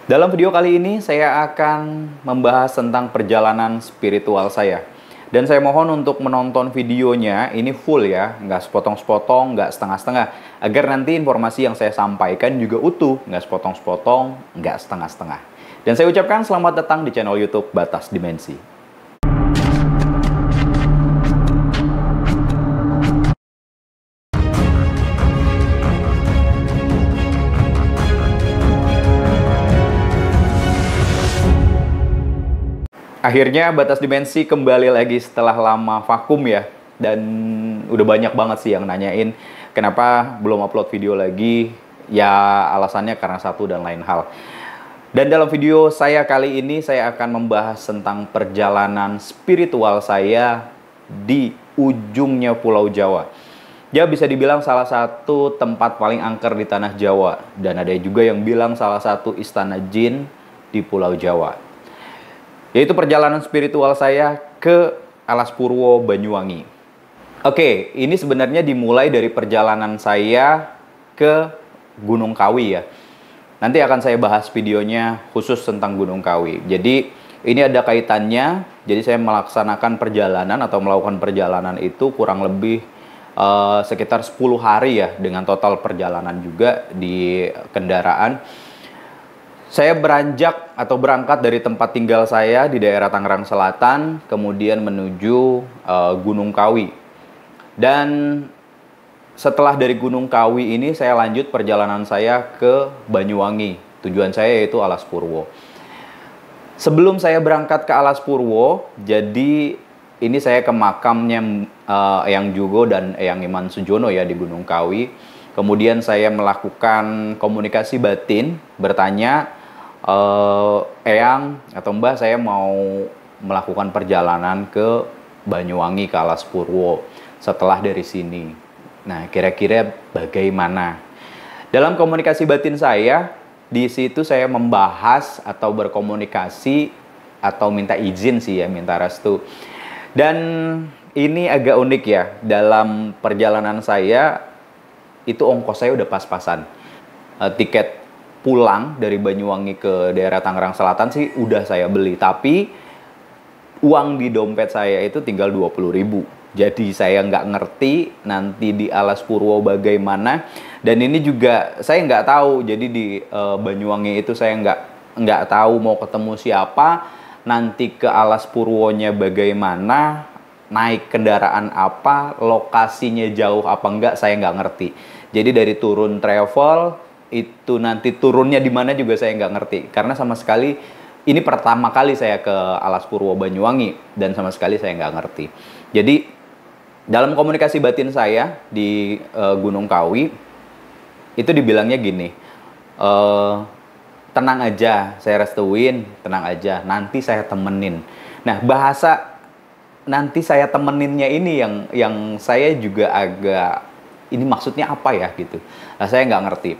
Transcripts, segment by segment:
Dalam video kali ini saya akan membahas tentang perjalanan spiritual saya. Dan saya mohon untuk menonton videonya ini full ya, nggak sepotong-sepotong, nggak setengah-setengah. Agar nanti informasi yang saya sampaikan juga utuh, nggak sepotong-sepotong, nggak setengah-setengah. Dan saya ucapkan selamat datang di channel YouTube Batas Dimensi. Akhirnya Batas Dimensi kembali lagi setelah lama vakum ya. Dan udah banyak banget sih yang nanyain kenapa belum upload video lagi. Ya alasannya karena satu dan lain hal. Dan dalam video saya kali ini saya akan membahas tentang perjalanan spiritual saya di ujungnya Pulau Jawa. Ya bisa dibilang salah satu tempat paling angker di tanah Jawa. Dan ada juga yang bilang salah satu istana jin di Pulau Jawa. Yaitu perjalanan spiritual saya ke Alas Purwo, Banyuwangi. Oke, ini sebenarnya dimulai dari perjalanan saya ke Gunung Kawi ya. Nanti akan saya bahas videonya khusus tentang Gunung Kawi. Jadi ini ada kaitannya, jadi saya melaksanakan perjalanan atau melakukan perjalanan itu kurang lebih sekitar 10 hari ya. Dengan total perjalanan juga di kendaraan. Saya beranjak atau berangkat dari tempat tinggal saya di daerah Tangerang Selatan, kemudian menuju Gunung Kawi. Dan setelah dari Gunung Kawi ini saya lanjut perjalanan saya ke Banyuwangi. Tujuan saya yaitu Alas Purwo. Sebelum saya berangkat ke Alas Purwo, jadi ini saya ke makamnya Eyang Jugo dan Eyang Iman Sujono ya di Gunung Kawi. Kemudian saya melakukan komunikasi batin, bertanya, Eyang atau Mbah, saya mau melakukan perjalanan ke Banyuwangi, ke Alas Purwo setelah dari sini. Nah, kira-kira bagaimana? Dalam komunikasi batin saya, di situ saya membahas atau berkomunikasi atau minta izin sih ya, minta restu. Dan ini agak unik ya, dalam perjalanan saya, itu ongkos saya udah pas-pasan. Tiket pulang dari Banyuwangi ke daerah Tangerang Selatan sih udah saya beli. Tapi uang di dompet saya itu tinggal 20.000. Jadi saya nggak ngerti nanti di Alas Purwo bagaimana. Dan ini juga saya nggak tahu. Jadi di Banyuwangi itu saya nggak tahu mau ketemu siapa. Nanti ke Alas Purwonya bagaimana. Naik kendaraan apa, lokasinya jauh apa enggak, saya nggak ngerti. Jadi dari turun travel, itu nanti turunnya di mana juga saya nggak ngerti. Karena sama sekali, ini pertama kali saya ke Alas Purwo Banyuwangi, dan sama sekali saya nggak ngerti. Jadi, dalam komunikasi batin saya di Gunung Kawi, itu dibilangnya gini, tenang aja, saya restuin, tenang aja, nanti saya temenin. Nah, bahasa nanti saya temeninnya ini yang saya juga agak, ini maksudnya apa ya gitu. Nah, saya nggak ngerti.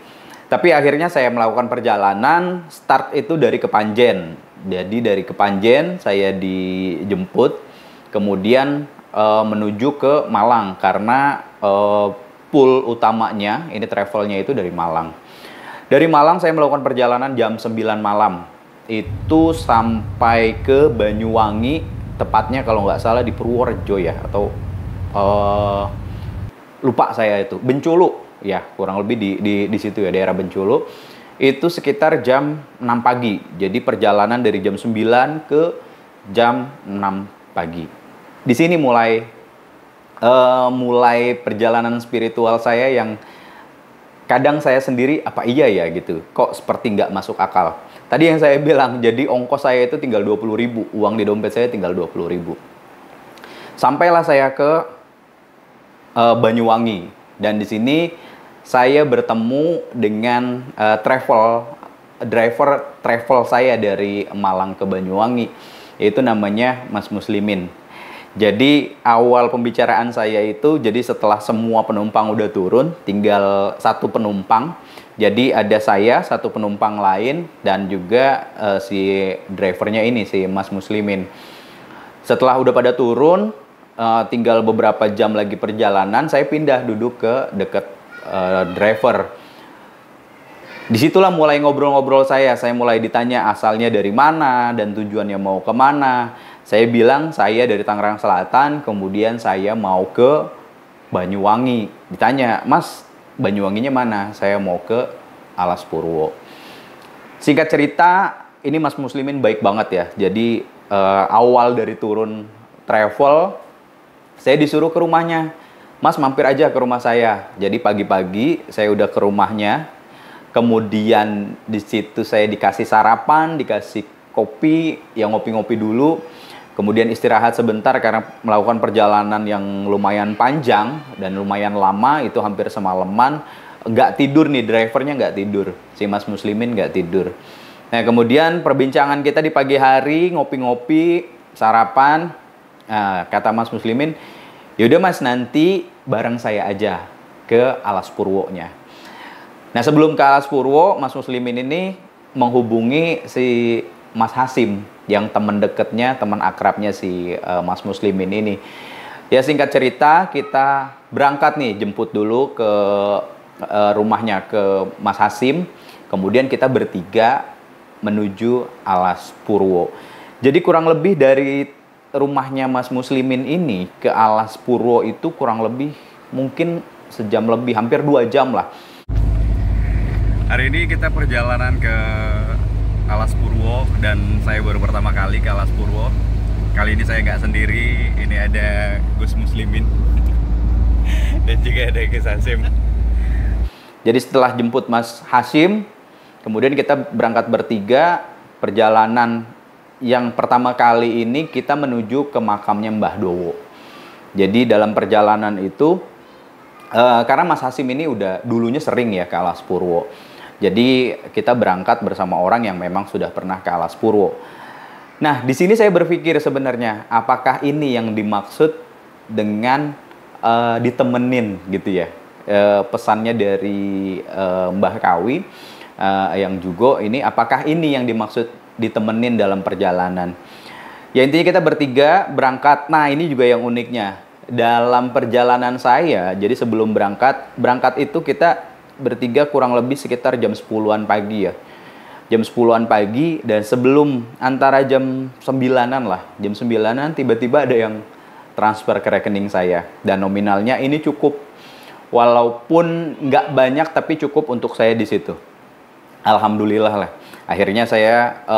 Tapi akhirnya saya melakukan perjalanan, start itu dari Kepanjen. Jadi dari Kepanjen saya dijemput, kemudian menuju ke Malang. Karena pool utamanya, ini travelnya itu dari Malang. Dari Malang saya melakukan perjalanan jam 9 malam. Itu sampai ke Banyuwangi, tepatnya kalau nggak salah di Purworejo ya, atau lupa saya itu, Bengkulu ya, kurang lebih di situ ya, daerah Bengkulu. Itu sekitar jam 6 pagi. Jadi perjalanan dari jam 9 ke jam 6 pagi. Di sini mulai perjalanan spiritual saya yang kadang saya sendiri, apa iya ya gitu, kok seperti nggak masuk akal. Tadi yang saya bilang, jadi ongkos saya itu tinggal 20.000, uang di dompet saya tinggal 20.000. Sampailah saya ke Banyuwangi, dan di sini saya bertemu dengan driver travel saya dari Malang ke Banyuwangi, yaitu namanya Mas Muslimin. Jadi awal pembicaraan saya itu, jadi setelah semua penumpang udah turun, tinggal satu penumpang. Jadi ada saya, satu penumpang lain, dan juga si drivernya ini, si Mas Muslimin. Setelah udah pada turun, tinggal beberapa jam lagi perjalanan, saya pindah duduk ke dekat driver. Disitulah mulai ngobrol-ngobrol saya mulai ditanya asalnya dari mana dan tujuannya mau kemana. Saya bilang saya dari Tangerang Selatan, kemudian saya mau ke Banyuwangi. Ditanya, Mas, Banyuwanginya mana? Saya mau ke Alas Purwo. Singkat cerita, ini Mas Muslimin baik banget ya. Jadi awal dari turun travel, saya disuruh ke rumahnya. Mas, mampir aja ke rumah saya. Jadi pagi-pagi saya udah ke rumahnya. Kemudian di situ saya dikasih sarapan, dikasih kopi, yang ngopi-ngopi dulu. Kemudian istirahat sebentar karena melakukan perjalanan yang lumayan panjang dan lumayan lama, itu hampir semalaman. Nggak tidur nih, drivernya nggak tidur. Si Mas Muslimin nggak tidur. Nah, kemudian perbincangan kita di pagi hari, ngopi-ngopi, sarapan. Nah, kata Mas Muslimin, yaudah Mas, nanti bareng saya aja ke Alas Purwo-nya. Nah, sebelum ke Alas Purwo, Mas Muslimin ini menghubungi si Mas Hasim, yang teman dekatnya, teman akrabnya si Mas Muslimin ini. Ya, singkat cerita, kita berangkat nih, jemput dulu ke rumahnya, ke Mas Hasim. Kemudian kita bertiga menuju Alas Purwo. Jadi kurang lebih dari rumahnya Mas Muslimin ini ke Alas Purwo itu kurang lebih mungkin sejam lebih, hampir 2 jam lah. Hari ini kita perjalanan ke Alas Purwo dan saya baru pertama kali ke Alas Purwo. Kali ini saya nggak sendiri, ini ada Gus Muslimin dan juga ada Gus Hasim. Jadi setelah jemput Mas Hasim, kemudian kita berangkat bertiga. Perjalanan yang pertama kali ini kita menuju ke makamnya Mbah Dowo. Jadi dalam perjalanan itu, karena Mas Hasim ini udah dulunya sering ya ke Alas Purwo. Jadi kita berangkat bersama orang yang memang sudah pernah ke Alas Purwo. Nah, di sini saya berpikir sebenarnya, apakah ini yang dimaksud dengan ditemenin gitu ya? Pesannya dari Mbah Kawi yang juga ini, apakah ini yang dimaksud ditemenin dalam perjalanan? Ya, intinya kita bertiga berangkat. Nah, ini juga yang uniknya. Dalam perjalanan saya, jadi sebelum berangkat itu kita bertiga kurang lebih sekitar jam 10-an pagi ya. Jam 10-an pagi, dan sebelum antara jam 9-an lah, jam 9-an tiba-tiba ada yang transfer ke rekening saya. Dan nominalnya ini cukup, walaupun nggak banyak tapi cukup untuk saya di situ. Alhamdulillah lah. Akhirnya saya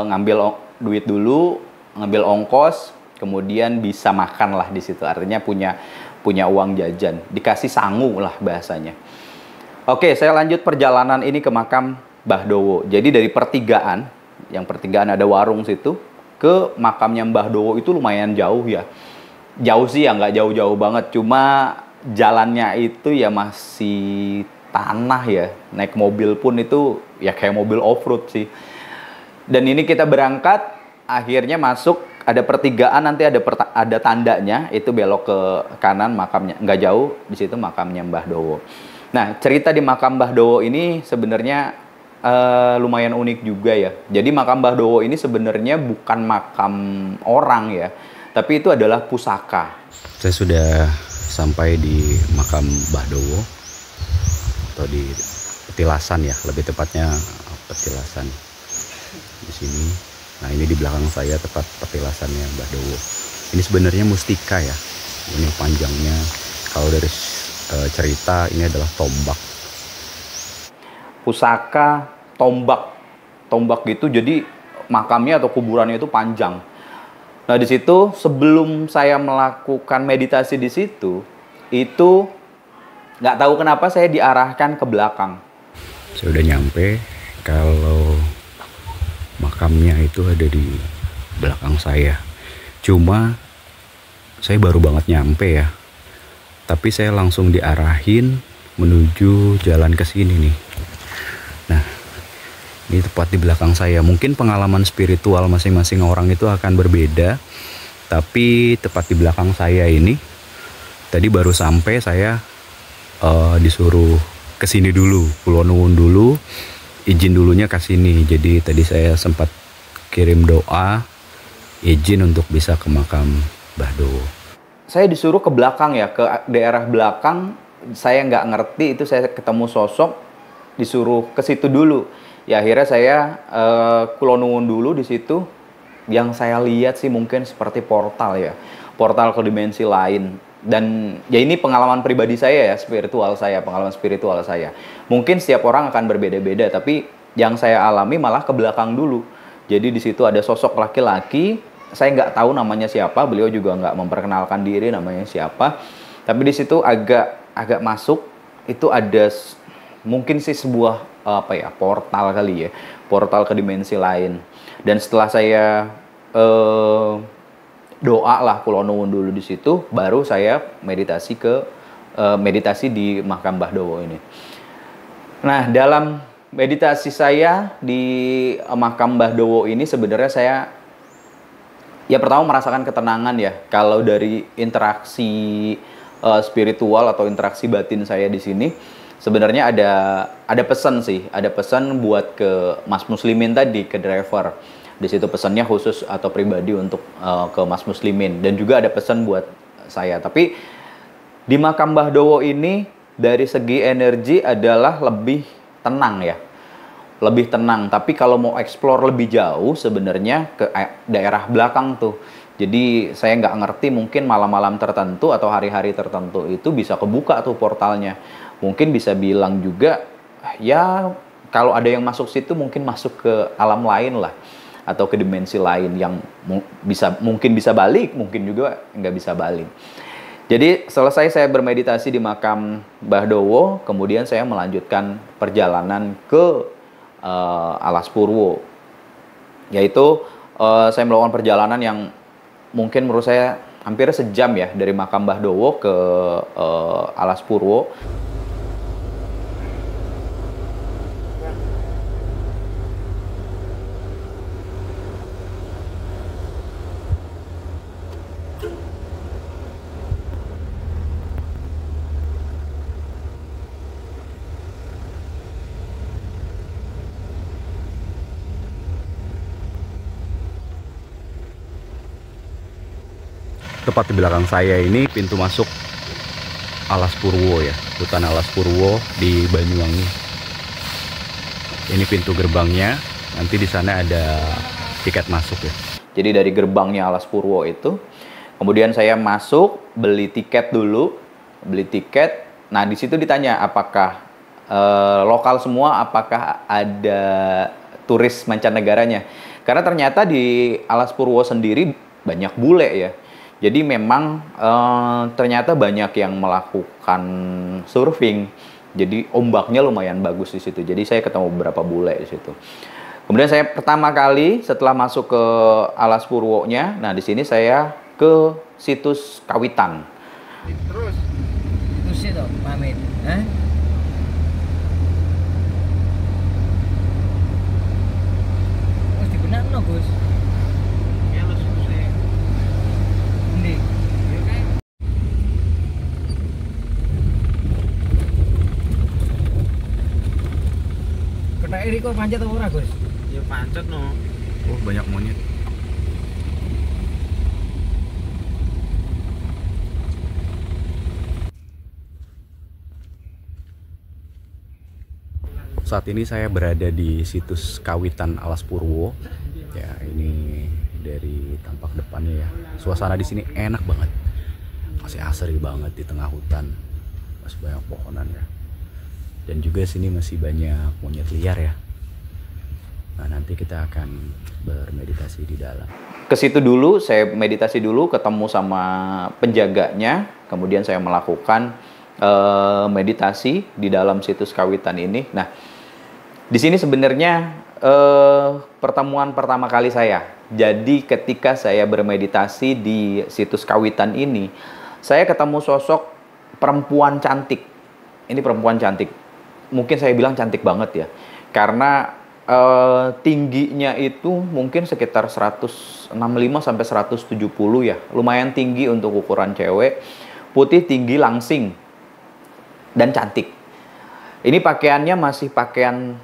ngambil duit dulu, ngambil ongkos, kemudian bisa makan lah di situ. Artinya punya uang jajan, dikasih sangu lah bahasanya. Oke, saya lanjut perjalanan ini ke makam Mbah Dowo. Jadi dari pertigaan, yang pertigaan ada warung situ, ke makamnya Mbah Dowo itu lumayan jauh ya. Jauh sih ya, nggak jauh-jauh banget. Cuma jalannya itu ya masih tanah ya. Naik mobil pun itu ya kayak mobil off-road sih. Dan ini kita berangkat, akhirnya masuk, ada pertigaan, nanti ada tandanya, itu belok ke kanan makamnya. Nggak jauh, di situ makamnya Mbah Dowo. Nah, cerita di makam Mbah Dowo ini sebenarnya lumayan unik juga ya. Jadi makam Mbah Dowo ini sebenarnya bukan makam orang ya, tapi itu adalah pusaka. Saya sudah sampai di makam Mbah Dowo, atau di petilasan ya, lebih tepatnya petilasan di sini. Nah, ini di belakang saya tepat petilasannya Mbah Dowo. Ini sebenarnya mustika ya. Ini panjangnya, kalau dari cerita ini adalah tombak. Pusaka, tombak gitu, jadi makamnya atau kuburannya itu panjang. Nah, di situ sebelum saya melakukan meditasi di situ, itu nggak tahu kenapa saya diarahkan ke belakang. Saya udah nyampe, kalau makamnya itu ada di belakang saya. Cuma saya baru banget nyampe ya. Tapi saya langsung diarahin menuju jalan ke sini nih. Nah, ini tepat di belakang saya. Mungkin pengalaman spiritual masing-masing orang itu akan berbeda. Tapi tepat di belakang saya ini, tadi baru sampai, saya disuruh ke sini dulu, kula nuwun dulu, izin dulunya ke sini. Jadi tadi saya sempat kirim doa, izin untuk bisa ke makam Mbah Dowo. Saya disuruh ke belakang ya, ke daerah belakang. Saya nggak ngerti itu, saya ketemu sosok disuruh ke situ dulu. Ya akhirnya saya kulonuwun dulu di situ. Yang saya lihat sih mungkin seperti portal ya, portal ke dimensi lain. Dan ya ini pengalaman pribadi saya ya, pengalaman spiritual saya. Mungkin setiap orang akan berbeda-beda, tapi yang saya alami malah ke belakang dulu. Jadi di situ ada sosok laki-laki, saya nggak tahu namanya siapa, beliau juga nggak memperkenalkan diri namanya siapa. Tapi di situ agak masuk, itu ada mungkin sih sebuah portal kali ya, portal ke dimensi lain. Dan setelah saya doa lah kulonuwun dulu di situ, baru saya meditasi di makam Mbah Dowo ini. Nah, dalam meditasi saya di makam Mbah Dowo ini sebenarnya saya ya pertama merasakan ketenangan ya. Kalau dari interaksi spiritual atau interaksi batin saya di sini, sebenarnya ada pesan sih, ada pesan buat ke Mas Muslimin tadi, ke driver. Di situ pesannya khusus atau pribadi untuk ke Mas Muslimin, dan juga ada pesan buat saya. Tapi di makam Mbah Dowo ini dari segi energi adalah lebih tenang ya, lebih tenang. Tapi kalau mau explore lebih jauh sebenarnya ke daerah belakang tuh. Jadi saya nggak ngerti, mungkin malam-malam tertentu atau hari-hari tertentu itu bisa kebuka tuh portalnya. Mungkin bisa bilang juga ya kalau ada yang masuk situ mungkin masuk ke alam lain lah, atau ke dimensi lain yang mungkin bisa balik, mungkin juga nggak bisa balik. Jadi selesai saya bermeditasi di makam Mbah Dowo, kemudian saya melanjutkan perjalanan ke Alas Purwo. Yaitu saya melakukan perjalanan yang mungkin menurut saya hampir sejam ya, dari makam Mbah Dowo ke Alas Purwo. Tepat di belakang saya ini pintu masuk Alas Purwo ya, hutan Alas Purwo di Banyuwangi. Ini pintu gerbangnya, nanti di sana ada tiket masuk ya. Jadi dari gerbangnya Alas Purwo itu, kemudian saya masuk, beli tiket dulu, beli tiket. Nah di situ ditanya apakah lokal semua, apakah ada turis mancanegaranya. Karena ternyata di Alas Purwo sendiri banyak bule ya. Jadi memang ternyata banyak yang melakukan surfing. Jadi ombaknya lumayan bagus di situ. Jadi saya ketemu beberapa bule di situ. Kemudian saya pertama kali setelah masuk ke Alas Purwo-nya, nah di sini saya ke situs Kawitan. Terus itu sih toh pamit, Terus dibenakno, Gus. Ya lu susah. Ndi? Ya kan. Kena iri kok pancet apa ora, Gus? Ya pancet no. Oh banyak monyet. Saat ini saya berada di situs Kawitan Alas Purwo. Ya, ini dari tampak depannya ya. Suasana di sini enak banget. Masih asri banget di tengah hutan. Masih banyak pohonan ya. Dan juga sini masih banyak monyet liar ya. Nah, nanti kita akan bermeditasi di dalam. Ke situ dulu, saya meditasi dulu, ketemu sama penjaganya. Kemudian saya melakukan meditasi di dalam situs Kawitan ini. Nah, di sini sebenarnya pertemuan pertama kali saya. Jadi ketika saya bermeditasi di situs Kawitan ini, saya ketemu sosok perempuan cantik. Ini perempuan cantik. Mungkin saya bilang cantik banget ya. Karena tingginya itu mungkin sekitar 165 sampai 170 ya. Lumayan tinggi untuk ukuran cewek. Putih, tinggi, langsing. Dan cantik. Ini pakaiannya masih pakaian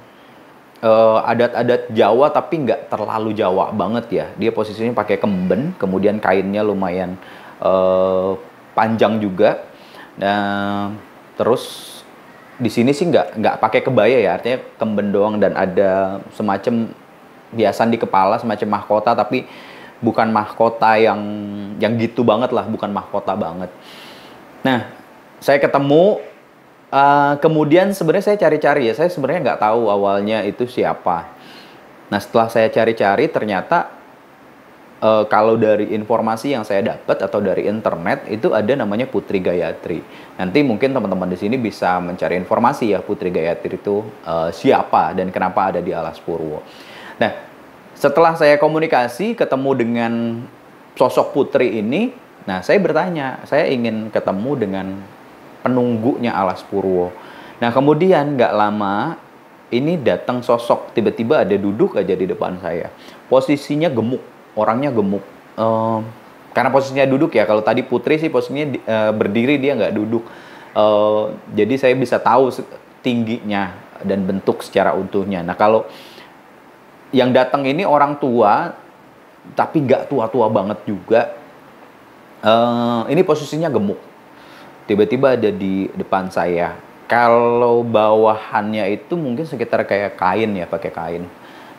adat-adat Jawa, tapi nggak terlalu Jawa banget ya. Dia posisinya pakai kemben, kemudian kainnya lumayan panjang juga. Nah, terus di sini sih nggak pakai kebaya ya, artinya kemben doang dan ada semacam hiasan di kepala, semacam mahkota, tapi bukan mahkota yang gitu banget lah, bukan mahkota banget. Nah, saya ketemu, kemudian sebenarnya saya cari-cari ya, saya sebenarnya nggak tahu awalnya itu siapa. Nah, setelah saya cari-cari ternyata kalau dari informasi yang saya dapat atau dari internet itu ada namanya Putri Gayatri. Nanti mungkin teman-teman di sini bisa mencari informasi ya Putri Gayatri itu siapa dan kenapa ada di Alas Purwo. Nah, setelah saya komunikasi ketemu dengan sosok Putri ini, nah saya bertanya, saya ingin ketemu dengan penunggunya Alas Purwo. Nah, kemudian nggak lama ini datang sosok, tiba-tiba ada duduk aja di depan saya. Posisinya gemuk. Orangnya gemuk, karena posisinya duduk ya. Kalau tadi Putri sih posisinya berdiri, dia nggak duduk. Jadi saya bisa tahu tingginya dan bentuk secara utuhnya. Nah, kalau yang datang ini orang tua, tapi nggak tua-tua banget juga. Ini posisinya gemuk. Tiba-tiba ada di depan saya. Kalau bawahannya itu mungkin sekitar kayak kain ya, pakai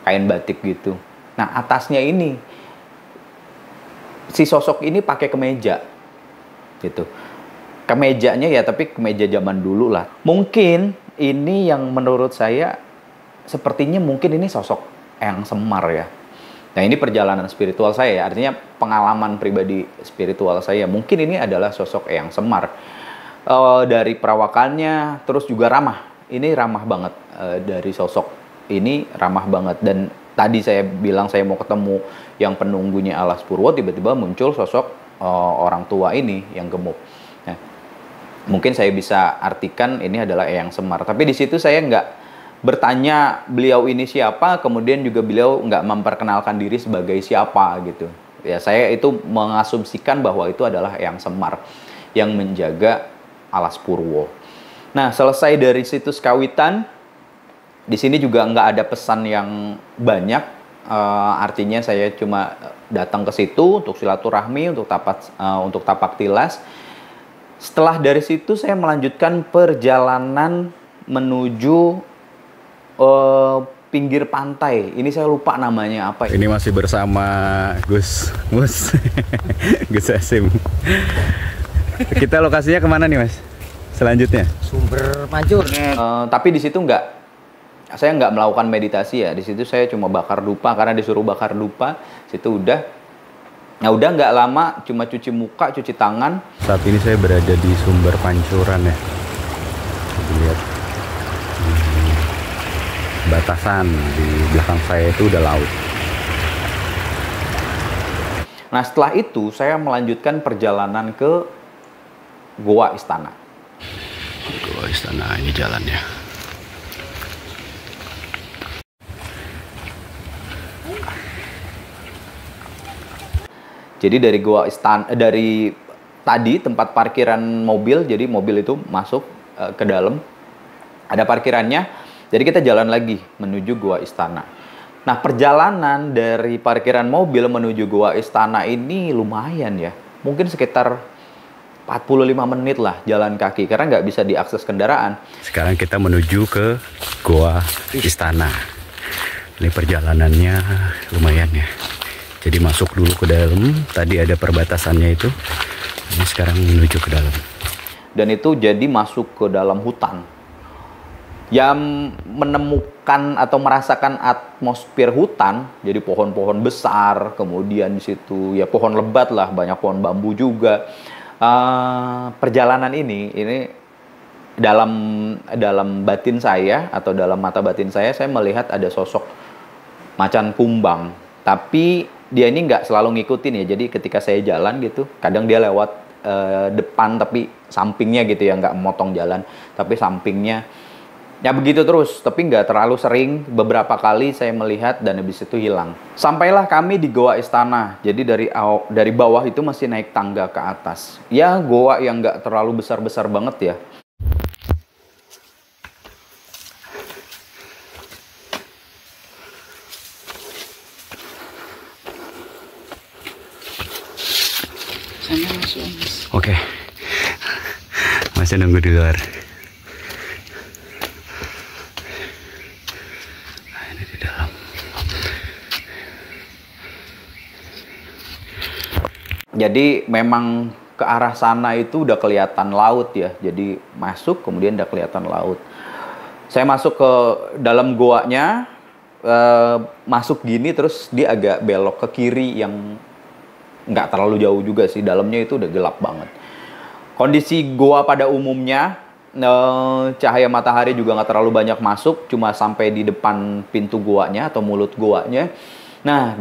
kain batik gitu. Nah, atasnya ini si sosok ini pakai kemeja gitu. Kemejanya ya tapi kemeja zaman dulu lah. Mungkin ini yang menurut saya sepertinya mungkin ini sosok Eyang Semar ya. Nah, ini perjalanan spiritual saya ya. Artinya pengalaman pribadi spiritual saya. Mungkin ini adalah sosok Eyang Semar. Dari perawakannya terus juga ramah. Ini ramah banget, dari sosok ini ramah banget. Dan tadi saya bilang saya mau ketemu yang penunggunya Alas Purwo, tiba-tiba muncul sosok orang tua ini yang gemuk. Nah, mungkin saya bisa artikan ini adalah Eyang Semar. Tapi di situ saya nggak bertanya beliau ini siapa, kemudian juga beliau nggak memperkenalkan diri sebagai siapa gitu. Ya, saya itu mengasumsikan bahwa itu adalah Eyang Semar yang menjaga Alas Purwo. Nah, selesai dari situs kawitan, di sini juga nggak ada pesan yang banyak. Artinya saya cuma datang ke situ untuk silaturahmi, untuk tapak tilas. Setelah dari situ saya melanjutkan perjalanan menuju pinggir pantai. Ini saya lupa namanya apa. Ini masih bersama Gus Asim. Kita lokasinya kemana nih Mas? Selanjutnya? Sumber Mancur. Tapi di situ saya nggak melakukan meditasi ya. Di situ saya cuma bakar dupa karena disuruh bakar dupa. Situ udah. Nah, udah nggak lama, cuma cuci muka, cuci tangan. Saat ini saya berada di Sumber Pancuran ya. Lihat batasan di belakang saya itu udah laut. Nah, setelah itu saya melanjutkan perjalanan ke Goa Istana. Goa Istana, ini jalannya. Jadi dari Goa Istana, dari tadi tempat parkiran mobil, jadi mobil itu masuk ke dalam, ada parkirannya, jadi kita jalan lagi menuju Goa Istana. Nah, perjalanan dari parkiran mobil menuju Goa Istana ini lumayan ya, mungkin sekitar 45 menit lah jalan kaki, karena nggak bisa diakses kendaraan. Sekarang kita menuju ke Goa Istana. Ini perjalanannya lumayan ya. Jadi masuk dulu ke dalam, tadi ada perbatasannya itu. Ini sekarang menuju ke dalam. Dan itu jadi masuk ke dalam hutan. Yang menemukan atau merasakan atmosfer hutan, jadi pohon-pohon besar, kemudian di situ ya pohon lebat lah, banyak pohon bambu juga. Perjalanan ini dalam batin saya atau dalam mata batin saya melihat ada sosok macan kumbang. Tapi dia ini nggak selalu ngikutin ya, jadi ketika saya jalan gitu, kadang dia lewat depan tapi sampingnya gitu ya, nggak memotong jalan, tapi sampingnya. Ya begitu terus, tapi nggak terlalu sering, beberapa kali saya melihat dan habis itu hilang. Sampailah kami di Goa Istana, jadi dari bawah itu masih naik tangga ke atas. Ya goa yang nggak terlalu besar-besar banget ya. Oke, masih nunggu di luar. Jadi memang ke arah sana itu udah kelihatan laut ya. Jadi masuk kemudian udah kelihatan laut. Saya masuk ke dalam goanya, masuk gini terus dia agak belok ke kiri yang nggak terlalu jauh juga sih. Dalamnya itu udah gelap banget. Kondisi goa pada umumnya, cahaya matahari juga nggak terlalu banyak masuk, cuma sampai di depan pintu goanya atau mulut goanya. Nah,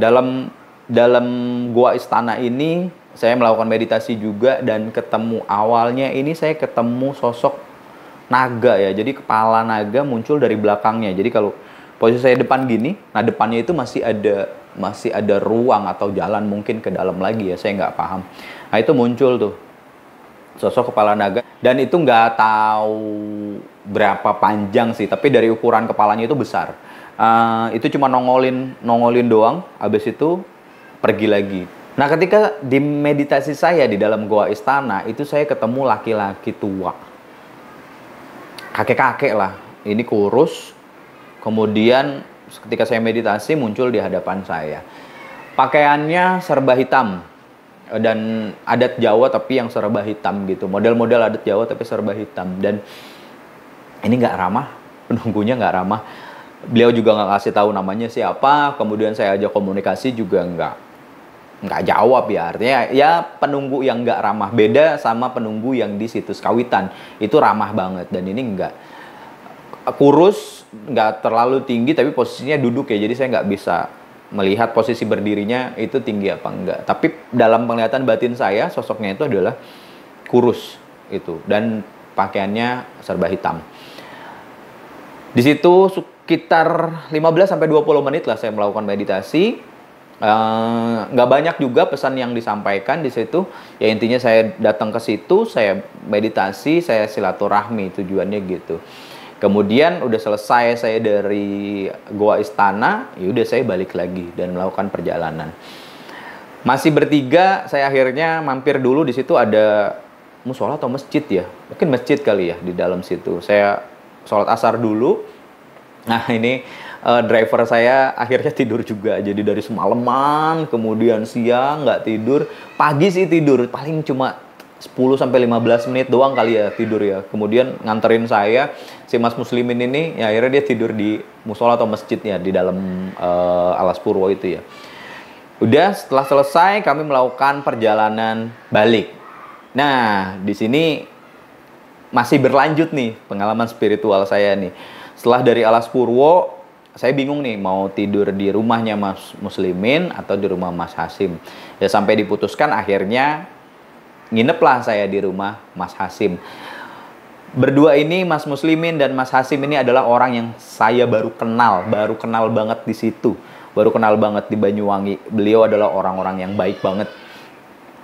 dalam goa istana ini saya melakukan meditasi juga dan ketemu, awalnya ini saya ketemu sosok naga ya. Jadi kepala naga muncul dari belakangnya. Jadi kalau posisi saya depan gini, nah depannya itu masih ada ruang atau jalan mungkin ke dalam lagi ya, saya nggak paham. Nah itu muncul tuh sosok kepala naga, dan itu nggak tahu berapa panjang sih, tapi dari ukuran kepalanya itu besar. Itu cuma nongolin doang, habis itu pergi lagi. Nah ketika di meditasi saya di dalam goa istana itu saya ketemu laki-laki tua, kakek-kakek lah, ini kurus. Kemudian ketika saya meditasi muncul di hadapan saya. Pakaiannya serba hitam dan adat Jawa tapi yang serba hitam gitu. Model-model adat Jawa tapi serba hitam. Dan ini nggak ramah, penunggunya nggak ramah. Beliau juga nggak kasih tahu namanya siapa. Kemudian saya ajak komunikasi juga nggak jawab ya. Artinya ya penunggu yang nggak ramah. Beda sama penunggu yang di situs kawitan, itu ramah banget. Dan ini nggak kurus, nggak terlalu tinggi tapi posisinya duduk ya. Jadi saya nggak bisa melihat posisi berdirinya itu tinggi apa enggak. Tapi dalam penglihatan batin saya sosoknya itu adalah kurus itu dan pakaiannya serba hitam. Di situ sekitar 15 sampai 20 menit lah saya melakukan meditasi. Nggak banyak juga pesan yang disampaikan di situ. Ya intinya saya datang ke situ, saya meditasi, saya silaturahmi, tujuannya gitu. Kemudian udah selesai saya dari goa istana, ya udah saya balik lagi dan melakukan perjalanan. Masih bertiga, saya akhirnya mampir dulu. Di situ ada musola atau masjid ya, mungkin masjid kali ya di dalam situ. Saya sholat asar dulu. Nah ini driver saya akhirnya tidur juga. Jadi dari semalaman, kemudian siang nggak tidur, pagi sih tidur paling cuma 10-15 menit doang kali ya tidur ya. Kemudian nganterin saya, si Mas Muslimin ini, ya akhirnya dia tidur di musola atau masjid ya, di dalam Alas Purwo itu ya. Udah setelah selesai kami melakukan perjalanan balik. Nah di sini masih berlanjut nih pengalaman spiritual saya nih. Setelah dari Alas Purwo, saya bingung nih mau tidur di rumahnya Mas Muslimin atau di rumah Mas Hasim. Ya sampai diputuskan akhirnya ngineplah saya di rumah Mas Hasim. Berdua ini, Mas Muslimin dan Mas Hasim ini adalah orang yang saya baru kenal banget di situ, baru kenal banget di Banyuwangi. Beliau adalah orang-orang yang baik banget.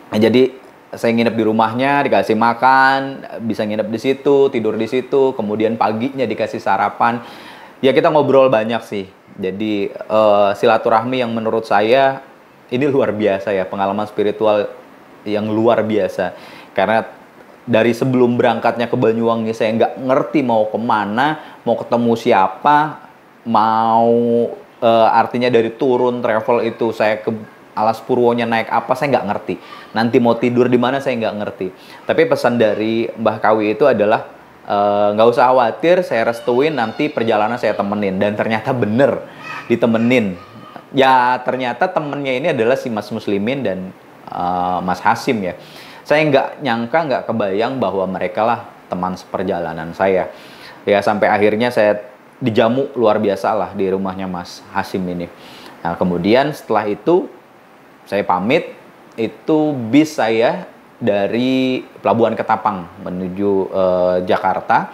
Nah, jadi saya nginep di rumahnya, dikasih makan, bisa nginep di situ, tidur di situ, kemudian paginya dikasih sarapan. Ya kita ngobrol banyak sih. Jadi silaturahmi yang menurut saya ini luar biasa ya, pengalaman spiritual yang luar biasa. Karena dari sebelum berangkatnya ke Banyuwangi saya nggak ngerti mau kemana, mau ketemu siapa, mau artinya dari turun travel itu saya ke Alas Purwonya naik apa saya nggak ngerti. Nanti mau tidur di mana saya nggak ngerti. Tapi pesan dari Mbah Kawi itu adalah nggak usah khawatir, saya restuin, nanti perjalanan saya temenin. Dan ternyata bener ditemenin. Ya ternyata temennya ini adalah si Mas Muslimin dan Mas Hasim ya. Saya nggak nyangka, nggak kebayang bahwa mereka lah teman seperjalanan saya. Ya sampai akhirnya saya dijamu luar biasa lah di rumahnya Mas Hasim ini. Nah kemudian setelah itu saya pamit, itu bis saya dari Pelabuhan Ketapang menuju Jakarta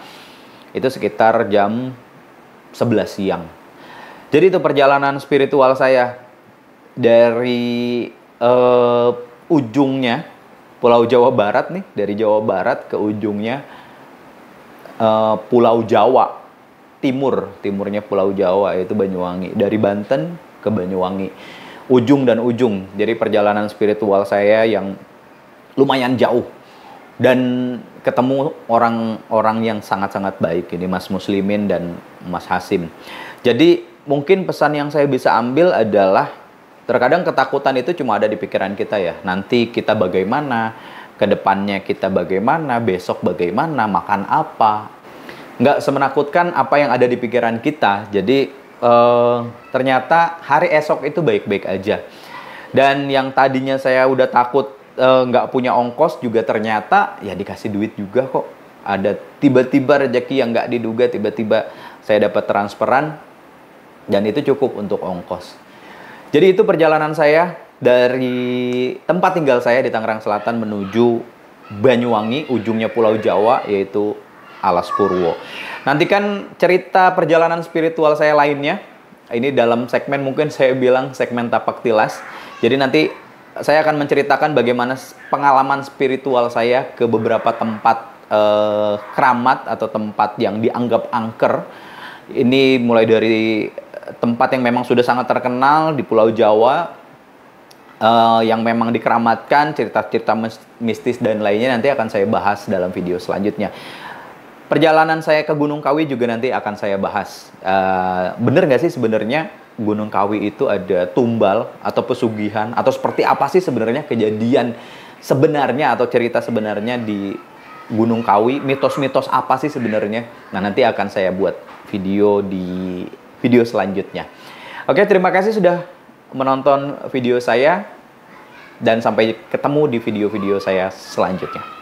itu sekitar jam 11 siang. Jadi itu perjalanan spiritual saya dari ujungnya Pulau Jawa Barat nih, dari Jawa Barat ke ujungnya Pulau Jawa timurnya Pulau Jawa yaitu Banyuwangi, dari Banten ke Banyuwangi, ujung dan ujung. Jadi perjalanan spiritual saya yang lumayan jauh dan ketemu orang-orang yang sangat-sangat baik ini, Mas Muslimin dan Mas Hasim. Jadi mungkin pesan yang saya bisa ambil adalah Terkadang ketakutan itu cuma ada di pikiran kita ya. Nanti kita bagaimana, kedepannya kita bagaimana, besok bagaimana, makan apa. Nggak semenakutkan apa yang ada di pikiran kita. Jadi ternyata hari esok itu baik-baik aja. Dan yang tadinya saya udah takut nggak punya ongkos juga ternyata ya dikasih duit juga kok. Ada tiba-tiba rezeki yang nggak diduga, tiba-tiba saya dapat transferan dan itu cukup untuk ongkos. Jadi itu perjalanan saya dari tempat tinggal saya di Tangerang Selatan menuju Banyuwangi, ujungnya Pulau Jawa, yaitu Alas Purwo. Nantikan cerita perjalanan spiritual saya lainnya. Ini dalam segmen, mungkin saya bilang segmen Tapak Tilas. Jadi nanti saya akan menceritakan bagaimana pengalaman spiritual saya ke beberapa tempat keramat atau tempat yang dianggap angker. Ini mulai dari tempat yang memang sudah sangat terkenal di Pulau Jawa, yang memang dikeramatkan, cerita-cerita mistis dan lainnya nanti akan saya bahas dalam video selanjutnya. Perjalanan saya ke Gunung Kawi juga nanti akan saya bahas. Bener nggak sih sebenarnya Gunung Kawi itu ada tumbal atau pesugihan, atau seperti apa sih sebenarnya kejadian sebenarnya atau cerita sebenarnya di Gunung Kawi, mitos-mitos apa sih sebenarnya? Nah, nanti akan saya buat video di video selanjutnya. Oke, terima kasih sudah menonton video saya dan sampai ketemu di video-video saya selanjutnya.